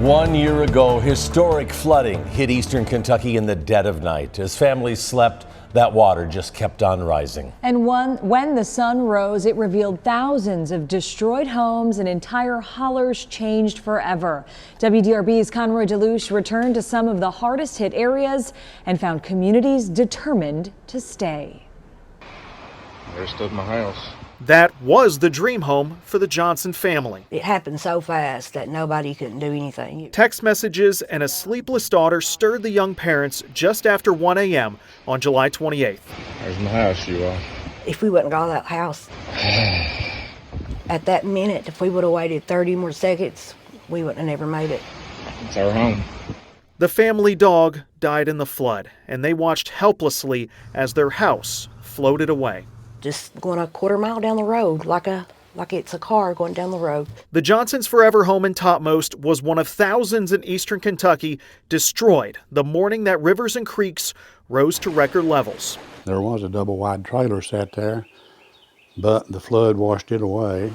1 year ago, historic flooding hit eastern Kentucky in the dead of night. As families slept, that water just kept on rising. And when the sun rose, it revealed thousands of destroyed homes and entire hollers changed forever. WDRB's Conroy DeLuche returned to some of the hardest hit areas and found communities determined to stay. There stood my house. That was the dream home for the Johnson family. It happened so fast that nobody could do anything. Text messages and a sleepless daughter stirred the young parents just after 1 a.m. on July 28th. There's my house, you all. If we wouldn't got that house, at that minute, if we would have waited 30 more seconds, we wouldn't have never made it. It's our home. The family dog died in the flood, and they watched helplessly as their house floated away. Just going a quarter mile down the road, like it's a car going down the road. The Johnsons' forever home in Topmost was one of thousands in eastern Kentucky destroyed the morning that rivers and creeks rose to record levels. There was a double-wide trailer sat there, but the flood washed it away.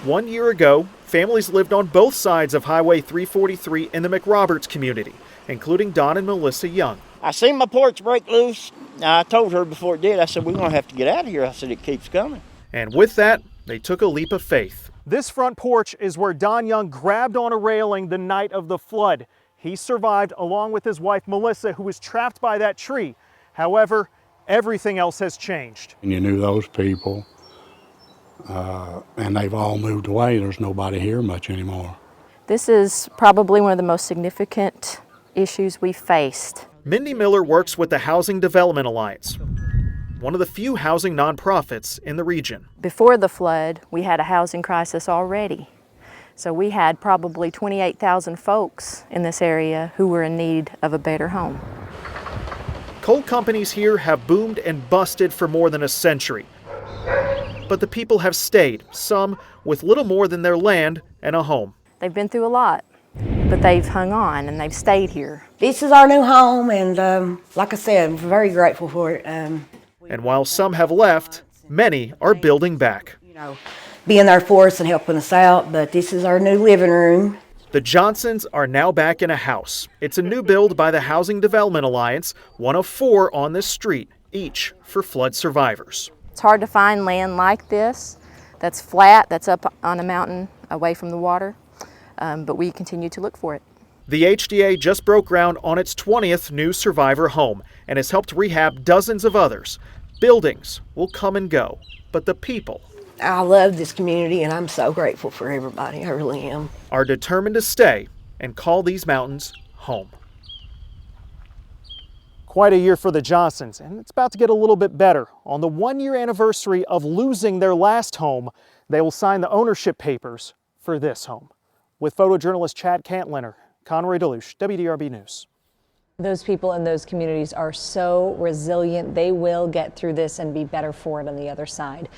1 year ago, families lived on both sides of Highway 343 in the McRoberts community, including Don and Melissa Young. I seen my porch break loose. I told her before it did, I said, we're going to have to get out of here. I said, it keeps coming. And with that, they took a leap of faith. This front porch is where Don Young grabbed on a railing the night of the flood. He survived along with his wife, Melissa, who was trapped by that tree. However, everything else has changed. And you knew those people, and they've all moved away. There's nobody here much anymore. This is probably one of the most significant issues we faced. Mindy Miller works with the Housing Development Alliance, one of the few housing nonprofits in the region. Before the flood, we had a housing crisis already. So we had probably 28,000 folks in this area who were in need of a better home. Coal companies here have boomed and busted for more than a century. But the people have stayed, some with little more than their land and a home. They've been through a lot, but they've hung on and they've stayed here. This is our new home, and like I said, I'm very grateful for it. And while some have left, many are building back. You know, being there for us and helping us out, but this is our new living room. The Johnsons are now back in a house. It's a new build by the Housing Development Alliance, one of 4 on this street, each for flood survivors. It's hard to find land like this that's flat, that's up on a mountain away from the water, but we continue to look for it. The HDA just broke ground on its 20th new survivor home and has helped rehab dozens of others. Buildings will come and go, but the people, I love this community, and I'm so grateful for everybody. I really am. Are determined to stay and call these mountains home. Quite a year for the Johnsons, and it's about to get a little bit better. On the 1-year anniversary of losing their last home, they will sign the ownership papers for this home. With photojournalist Chad Cantliner, Conroy DeLuche, WDRB News. Those people in those communities are so resilient. They will get through this and be better for it on the other side.